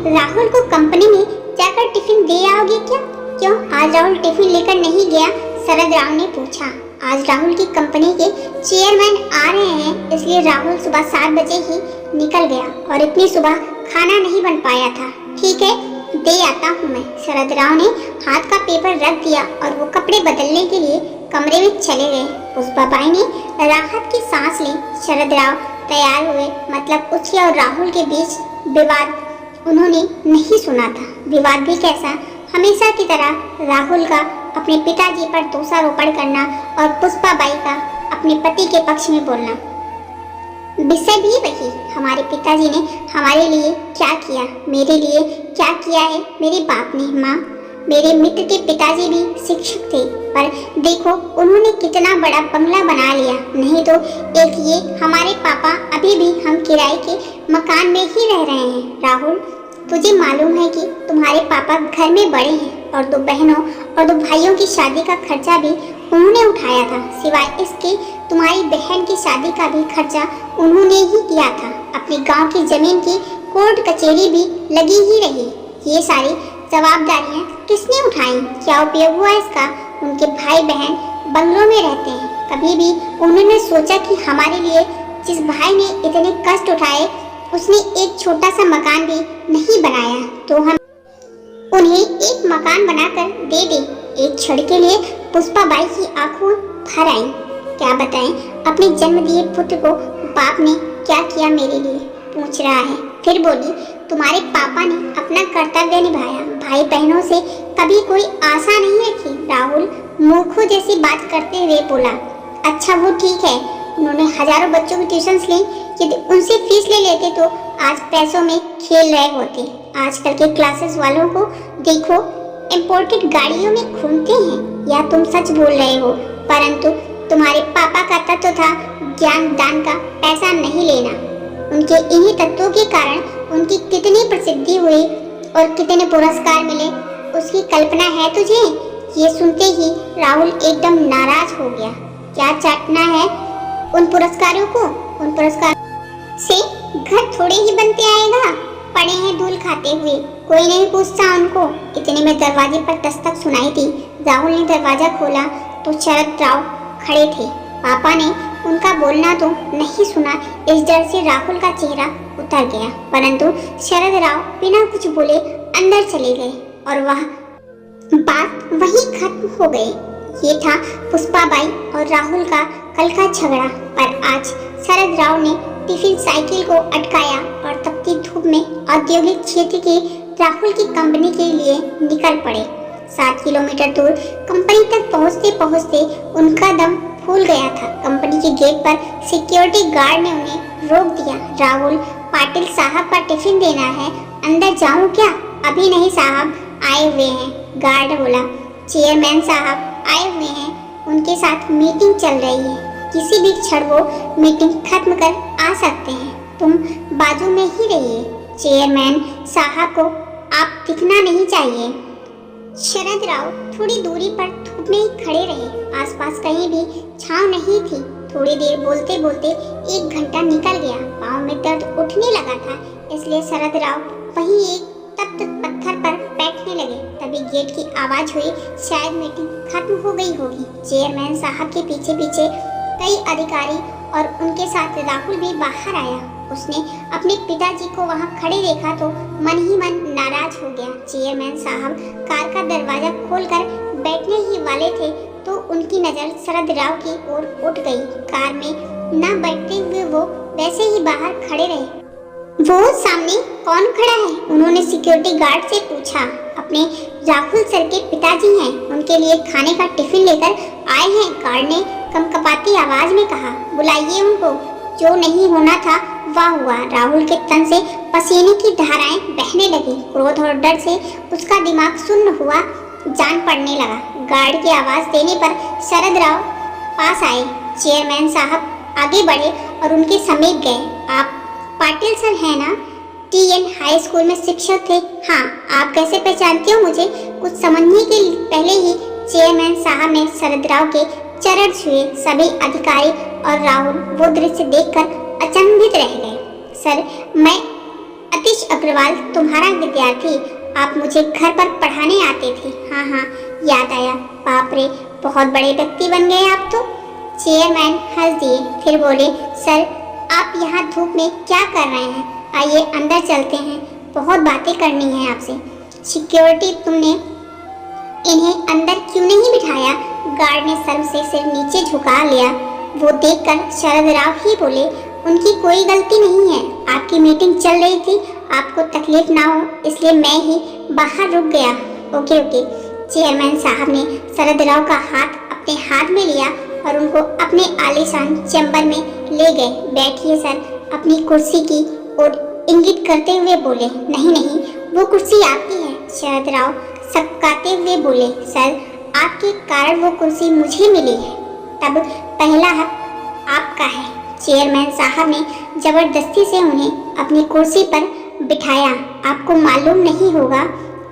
राहुल को कंपनी में जाकर टिफिन दे आओगे क्या? क्यों आज राहुल टिफिन लेकर नहीं गया? शरद राव ने पूछा। आज राहुल की कंपनी के चेयरमैन आ रहे हैं, इसलिए राहुल सुबह 7 बजे ही निकल गया और इतनी सुबह खाना नहीं बन पाया था। ठीक है, दे आता हूँ मैं। शरद राव ने हाथ का पेपर रख दिया और वो कपड़े बदलने के लिए कमरे में चले गए। पुष्पाबाई ने राहत की सांस ली। शरद राव तैयार हुए, मतलब उसके और राहुल के बीच विवाद उन्होंने नहीं सुना था। विवाद भी कैसा, हमेशा की तरह राहुल का अपने पिताजी पर दोषारोपण करना और पुष्पाबाई का अपने पति के पक्ष में बोलना। विषय भी वही, हमारे पिताजी ने हमारे लिए क्या किया, मेरे लिए क्या किया है मेरे बाप ने। माँ, मेरे मित्र के पिताजी भी शिक्षक थे, पर देखो उन्होंने कितना बड़ा बंगला बना लिया। नहीं तो एक ये हमारे पापा अभी भी हम किराए के मकान में ही रह रहे हैं। राहुल, तुझे मालूम है कि तुम्हारे पापा घर में बड़े हैं और 2 बहनों और 2 भाइयों की शादी का खर्चा भी उन्होंने उठाया था। सिवाय इसके तुम्हारी बहन की शादी का भी खर्चा उन्होंने ही किया था। अपने गांव की जमीन की कोर्ट कचहरी भी लगी ही रही। ये सारी जवाबदारियां किसने उठाई? क्या उपयोग हुआ इसका? उनके भाई बहन बंगलों में रहते हैं। कभी भी उन्होंने सोचा कि हमारे लिए जिस भाई ने इतने कष्ट उठाए उसने एक छोटा सा मकान भी नहीं बनाया, तो हम उन्हें एक मकान बनाकर दे दें। एक क्षण के लिए पुष्पाबाई की आंखों भर आई। क्या बताएं अपने जन्म दिए पुत्र को बाप ने क्या किया मेरे लिए, पूछ रहा है। फिर बोली, तुम्हारे पापा ने अपना कर्तव्य निभाया, भाई बहनों से कभी कोई आशा नहीं रखी। राहुल मूर्खों जैसी बात करते हुए बोला। अच्छा वो ठीक है, उन्होंने हजारों बच्चों की ट्यूशन्स ली, यदि उनसे फीस ले लेते तो आज पैसों में खेल रहे होते। आजकल के क्लासेस वालों को देखो, इंपोर्टेड गाड़ियों में घूमते हैं। या तुम सच बोल रहे हो? परंतु तुम्हारे पापा का तत्व था ज्ञान दान का पैसा नहीं लेना। उनके इन्हीं तत्वों के कारण उनकी कितनी प्रसिद्धि हुई और कितने पुरस्कार मिले, उसकी कल्पना है तुझे? ये सुनते ही राहुल एकदम नाराज हो गया। क्या चाटना है उन पुरस्कारों को? उन पुरस्कार से घर थोड़े ही बनते आएगा, पड़े हैं धूल खाते हुए, कोई नहीं पूछता उनको। इतने में दरवाजे पर दस्तक सुनाई दी। राहुल ने दरवाजा खोला तो शरद राव खड़े थे। पापा ने उनका बोलना तो नहीं सुना, इस डर से राहुल का चेहरा उतर गया। परंतु शरद राव बिना कुछ बोले अंदर चले गए और वह बात वहीं खत्म हो गई। ये था पुष्पाबाई और राहुल का कल का झगड़ा। पर आज शरद राव ने टिफिन साइकिल को अटकाया और तपती धूप में औद्योगिक क्षेत्र के राहुल की कंपनी के लिए निकल पड़े। 7 किलोमीटर दूर कंपनी तक पहुंचते पहुंचते उनका दम फूल गया था। कंपनी के गेट पर सिक्योरिटी गार्ड ने उन्हें रोक दिया। राहुल, पाटिल साहब का टिफिन देना है, अंदर जाऊं क्या? अभी नहीं साहब, आए हुए हैं, गार्ड बोला। चेयरमैन साहब आए हुए हैं, उनके साथ मीटिंग चल रही है, किसी भी क्षण वो मीटिंग खत्म कर आ सकते हैं, तुम बाजू में ही रहिए। चेयरमैन साहब को आप दिखना नहीं चाहिए। शरद राव थोड़ी दूरी पर धूप में ही खड़े रहे। आसपास कहीं भी छांव नहीं थी। थोड़ी देर बोलते बोलते 1 घंटा निकल गया। पाँव में दर्द उठने लगा था, इसलिए शरद राव वहीं एक तप्त पत्थर पर बैठने लगे। तभी गेट की आवाज हुई, शायद मीटिंग खत्म हो गई होगी। चेयरमैन साहब के पीछे पीछे कई अधिकारी और उनके साथ राहुल भी बाहर आया। उसने अपने पिताजी को वहां खड़े देखा तो मन ही मन नाराज हो गया। चेयरमैन साहब कार का दरवाजा खोलकर बैठने ही वाले थे तो उनकी नजर शरद राव की ओर उठ गई। कार में न बैठते हुए वो वैसे ही बाहर खड़े रहे। वो सामने कौन खड़ा है? उन्होंने सिक्योरिटी गार्ड से पूछा। अपने राहुल सर के पिताजी हैं, उनके लिए खाने का टिफिन लेकर आए हैं, गार्ड ने कमकपाती आवाज में कहा। बुलाइए उनको। जो नहीं होना था वह हुआ। राहुल के तन से पसीने की धाराएं बहने लगी। क्रोध और डर से उसका दिमाग सुन्न हुआ जान पड़ने लगा। गार्ड की आवाज देने पर शरद राव पास आए। चेयरमैन साहब आगे बढ़े और उनके समीप गए। आप पाटिल सर हैं ना? TN हाई स्कूल में शिक्षक थे। हाँ, आप कैसे पहचानते हो मुझे? कुछ समझने के पहले ही चेयरमैन साहब ने शरद राव के चरण छुए। सभी अधिकारी और राहुल वो दृश्य देखकर अचंभित रह गए। सर, मैं अति सतीश अग्रवाल तुम्हारा विद्यार्थी, आप मुझे घर पर पढ़ाने आते थे। हाँ हाँ, याद आया। बाप रे, बहुत बड़े व्यक्ति बन गए आप तो। चेयरमैन हंस दिए, फिर बोले, सर आप यहाँ धूप में क्या कर रहे हैं? आइए अंदर चलते हैं, बहुत बातें करनी है आपसे। सिक्योरिटी, तुमने इन्हें अंदर क्यों नहीं बिठाया? गार्ड ने शर्म से सिर नीचे झुका लिया। वो देखकर शरद राव ही बोले, उनकी कोई गलती नहीं है, आपकी मीटिंग चल रही थी, आपको तकलीफ ना हो इसलिए मैं ही बाहर रुक गया। Okay okay. चेयरमैन साहब ने शरद राव का हाथ अपने हाथ में लिया और उनको अपने आलीशान चैम्बर में ले गए। बैठिए सर, अपनी कुर्सी की ओर इंगित करते हुए बोले। नहीं नहीं, वो कुर्सी आपकी है। शरद राव सबकाते हुए बोले, सर आपके कारण वो कुर्सी मुझे मिली है, तब पहला हक आपका है। चेयरमैन साहब ने जबरदस्ती से उन्हें अपनी कुर्सी पर बिठाया। आपको मालूम नहीं होगा,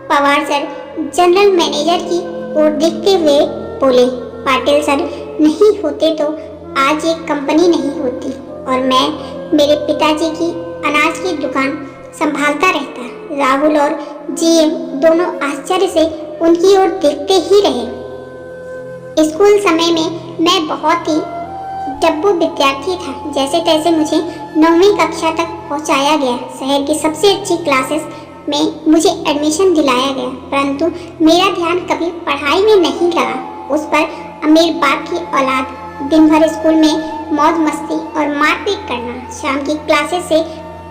पवार सर जनरल मैनेजर की ओर देखते हुए बोले, पाटिल सर नहीं होते तो आज ये कंपनी नहीं होती और मैं मेरे पिताजी की अनाज की दुकान संभालता रहता। राहुल और जीएम दोनों आश्चर्य से उनकी ओर देखते ही रहे। स्कूल समय में मैं बहुत ही डब्बू विद्यार्थी था। जैसे तैसे मुझे 9वीं कक्षा तक पहुंचाया गया। शहर की सबसे अच्छी क्लासेस में मुझे एडमिशन दिलाया गया, परंतु मेरा ध्यान कभी पढ़ाई में नहीं लगा। उस पर अमीर बाप की औलाद दिन भर स्कूल में मौज मस्ती और मारपीट करना, शाम की क्लासेस से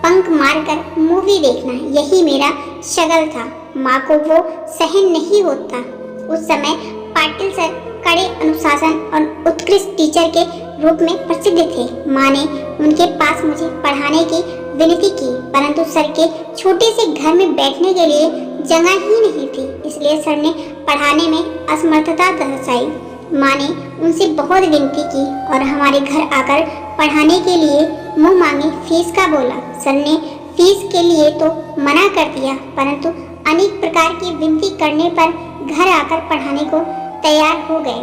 बंक मारकर मूवी देखना, यही मेरा शगल था। माँ को वो सहन नहीं होता। उस समय पाटिल सर कड़े अनुशासन और उत्कृष्ट टीचर के रूप में प्रसिद्ध थे। माँ ने उनके पास मुझे पढ़ाने की विनती की, परंतु सर के छोटे से घर में बैठने के लिए जगह ही नहीं थी, इसलिए सर ने पढ़ाने में असमर्थता दर्शाई। माँ ने उनसे बहुत विनती की और हमारे घर आकर पढ़ाने के लिए मुंह मांगी फीस का बोला। सर ने फीस के लिए तो मना कर दिया, परंतु अनेक प्रकार की विनती करने पर घर आकर पढ़ाने को तैयार हो गए।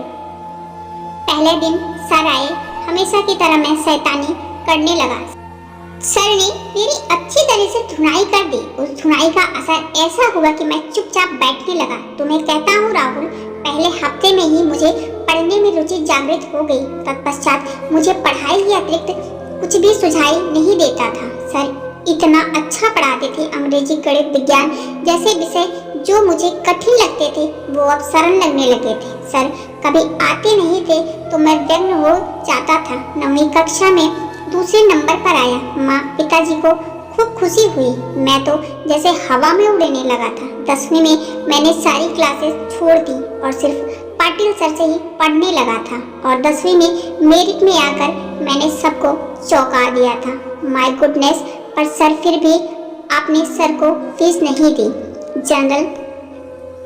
पहले दिन सर आए, हमेशा की तरह मैं शैतानी करने लगा। सर ने मेरी अच्छी तरह से धुनाई कर दी। उस धुनाई का असर ऐसा हुआ कि मैं चुपचाप बैठने लगा। तुम्हें कहता हूँ राहुल, पहले हफ्ते में ही मुझे पढ़ने में रुचि जागृत हो गई। तत्पश्चात मुझे पढ़ाई के अतिरिक्त कुछ भी सुझाई नहीं देता था। सर इतना अच्छा पढ़ाते थे। अंग्रेजी, गणित, विज्ञान जैसे विषय जो मुझे कठिन लगते थे वो अब सरल लगने लगे थे। सर कभी आते नहीं थे तो मैं व्यग्र हो जाता था। 9वीं कक्षा में दूसरे नंबर पर आया। माँ पिताजी को खूब खुशी हुई। मैं तो जैसे हवा में उड़ने लगा था। 10वीं में मैंने सारी क्लासेस छोड़ दी और सिर्फ पाटिल सर से ही पढ़ने लगा था और 10वीं में मेरिट में आकर मैंने सबको चौंका दिया था। माय गुडनेस, पर सर फिर भी आपने सर को फीस नहीं दी। जनरल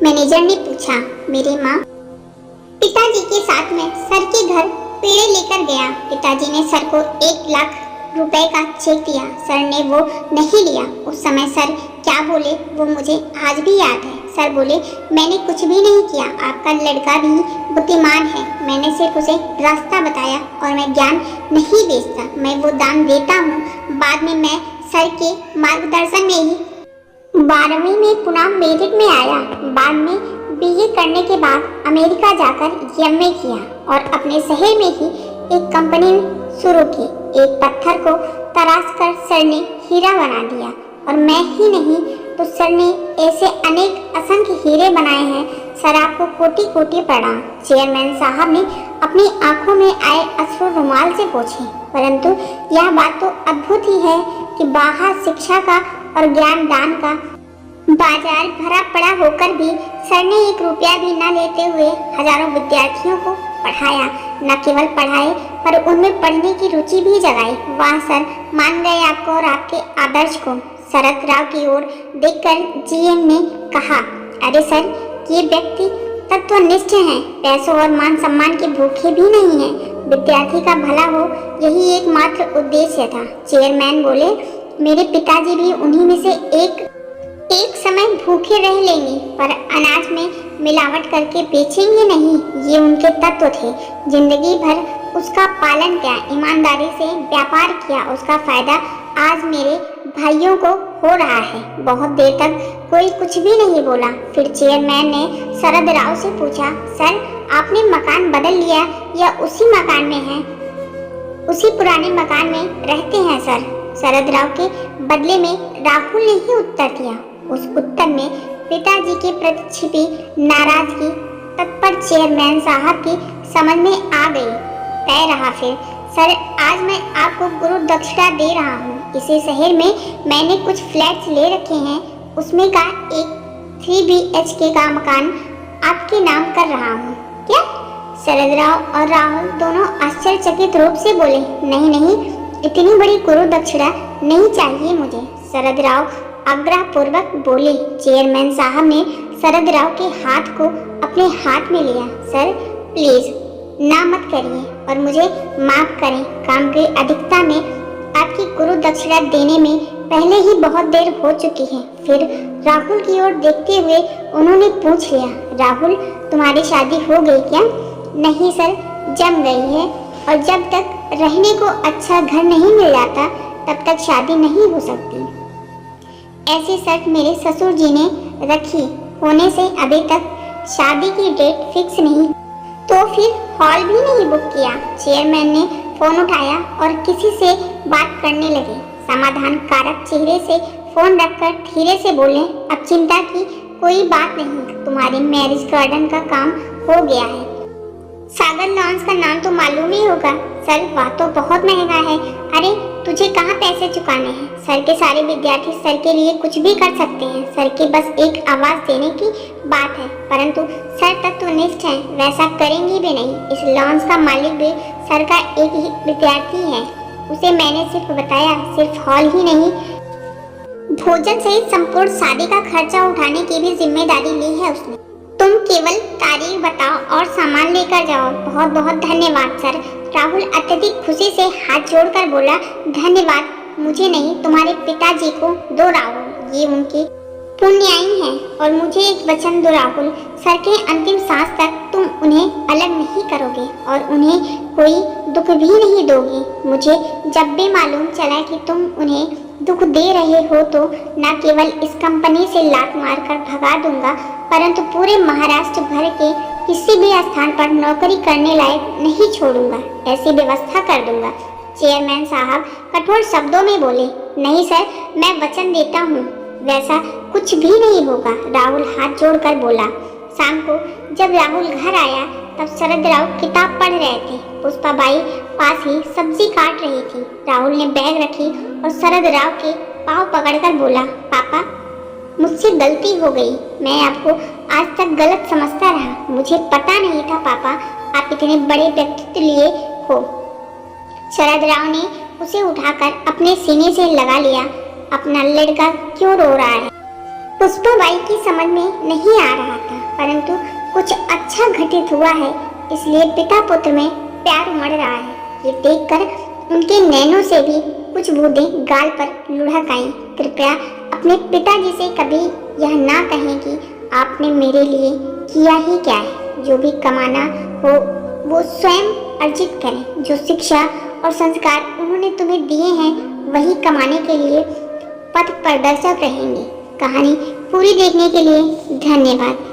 मैनेजर ने पूछा। मेरी माँ पिताजी के साथ में सर के घर पेड़े लेकर गया। पिताजी ने सर को 1 लाख रुपए का चेक दिया। सर ने वो नहीं लिया। उस समय सर क्या बोले वो मुझे आज भी याद है। सर बोले, मैंने कुछ भी नहीं किया, आपका लड़का भी बुद्धिमान है। मैंने सिर्फ उसे रास्ता बताया और मैं ज्ञान नहीं बेचता, मैं वो दान देता हूँ। बाद में मैं सर के मार्गदर्शन में ही 12वीं में पुनः मेरिट में आया। बाद में बीए करने के बाद अमेरिका जाकर एमए किया और अपने शहर में ही एक कंपनी शुरू की। एक पत्थर को तराश कर सर ने हीरा बना दिया और मैं ही नहीं तो सर ने ऐसे अनेक असंख्य हीरे बनाए हैं। सर आपको कोटि कोटि प्रणाम। चेयरमैन साहब ने अपनी आंखों में आए अश्रु रुमाल से पोंछे। परंतु यह बात तो अद्भुत ही है कि बाहर शिक्षा का और ज्ञान दान का बाजार भरा पड़ा होकर भी सर ने 1 रुपया भी न लेते हुए हजारों विद्यार्थियों को पढ़ाया। न केवल पढ़ाए पर उनमें पढ़ने की रुचि भी जगाई। वाह सर, मान गए आपको और आपके आदर्श को। शरद राव की ओर देखकर जीएम ने कहा, अरे सर, ये व्यक्ति तत्वनिष्ठ हैं, पैसों और मान सम्मान के भूखे भी नहीं हैं। विद्यार्थी का भला हो, यही एकमात्र उद्देश्य था। चेयरमैन बोले, मेरे पिताजी भी उन्हीं में से एक समय भूखे रह लेंगे पर अनाज में मिलावट करके बेचेंगे नहीं, ये उनके तत्व थे। जिंदगी भर उसका पालन किया, ईमानदारी से व्यापार किया, उसका फायदा आज मेरे भाइयों को हो रहा है। बहुत देर तक कोई कुछ भी नहीं बोला। फिर चेयरमैन ने शरद राव से पूछा, सर आपने मकान बदल लिया या उसी मकान में है? उसी पुराने मकान में रहते हैं सर। शरद राव के बदले में राहुल ने ही उत्तर दिया। उस उत्तर में पिताजी के प्रति छिपी नाराजगी तत्पर चेयरमैन साहब की समझ में आ गई। तय रहा फिर, सर आज मैं आपको गुरु दक्षिणा दे रहा हूँ। इसी शहर में मैंने कुछ फ्लैट्स ले रखे हैं, उसमें का एक 3 BHK का मकान आपके नाम कर रहा हूँ। क्या? शरद राव और राहुल दोनों आश्चर्यचकित रूप से बोले, नहीं नहीं, इतनी बड़ी गुरु दक्षिणा नहीं चाहिए मुझे। शरद राव आग्रह पूर्वक बोले। चेयरमैन साहब ने शरद राव के हाथ को अपने हाथ में लिया। सर प्लीज ना मत करिए और मुझे माफ करें। काम की अधिकता में आपकी गुरु दक्षिणा देने में पहले ही बहुत देर हो चुकी है। फिर राहुल की ओर देखते हुए उन्होंने पूछ लिया, राहुल तुम्हारी शादी हो गई क्या? नहीं सर, जम गई है और जब तक रहने को अच्छा घर नहीं मिल जाता तब तक शादी नहीं हो सकती। ऐसी शर्त मेरे ससुर जी ने रखी होने से अभी तक शादी की डेट फिक्स नहीं। तो फिर हॉल भी नहीं बुक किया? चेयरमैन ने फोन उठाया और किसी से बात करने लगे। समाधान कारक चेहरे से फोन रखकर धीरे से बोले, अब चिंता की कोई बात नहीं, तुम्हारे मैरिज गार्डन का काम हो गया है। सागर लॉन्स का नाम तो मालूम ही होगा। सर वह तो बहुत महंगा है। अरे तुझे कहाँ पैसे चुकाने हैं? सर के सारे विद्यार्थी सर के लिए कुछ भी कर सकते हैं। सर के बस एक आवाज देने की बात है, परंतु सर तत्वनिष्ठ हैं, वैसा करेंगे भी नहीं। इस लॉन्स का मालिक भी सर का एक ही विद्यार्थी है। उसे मैंने सिर्फ बताया, सिर्फ हॉल ही नहीं, भोजन सहित संपूर्ण शादी का खर्चा उठाने की भी जिम्मेदारी ली है उसने। तुम केवल तारीख बताओ और सामान लेकर जाओ। बहुत बहुत धन्यवाद सर। राहुल अत्यधिक खुशी से हाथ जोड़कर बोला, धन्यवाद मुझे नहीं, तुम्हारे पिताजी को दो राहुल, ये उनकी पुण्याई हैं। और मुझे एक वचन दो राहुल, सर के अंतिम सांस तक तुम उन्हें अलग नहीं करोगे और उन्हें कोई दुख भी नहीं दोगे। मुझे जब भी मालूम चला कि तुम उन्हें दुख दे रहे हो तो न केवल इस कंपनी से लात मारकर भगा दूंगा, परंतु पूरे महाराष्ट्र भर के किसी भी स्थान पर नौकरी करने लायक नहीं छोड़ूंगा। ऐसी व्यवस्था कर दूंगा। चेयरमैन साहब कठोर शब्दों में बोले, नहीं सर, मैं वचन देता हूँ, वैसा कुछ भी नहीं होगा। राहुल हाथ जोड़कर बोला। शाम को जब राहुल घर आया तब शरद राव किताब पढ़ रहे थे। पुष्पाबाई पास ही सब्जी काट रही थी। राहुल ने बैग रखी और शरद राव के पाँव पकड़कर बोला, पापा मुझसे गलती हो गई, मैं आपको आज तक गलत समझता रहा। मुझे पता नहीं था पापा आप इतने बड़े व्यक्तित्व लिए हो। शरद राव ने उसे उठाकर अपने सीने से लगा लिया। अपना लड़का क्यों रो रहा है? पुष्पाबाई की समझ में नहीं आ रहा था, परंतु कुछ अच्छा घटित हुआ है, इसलिए पिता पुत्र में प्यार उमड़ रहा है। ये देखकर उनके नैनों से भी कुछ बूंदें गाल पर लुढ़क आईं। कृपया अपने पिताजी से कभी यह ना कहें कि आपने मेरे लिए किया ही क्या है। जो भी कमाना हो वो स्वयं अर्जित करें। जो शिक्षा और संस्कार उन्होंने तुम्हें दिए हैं वही कमाने के लिए पथ प्रदर्शक रहेंगे। कहानी पूरी देखने के लिए धन्यवाद।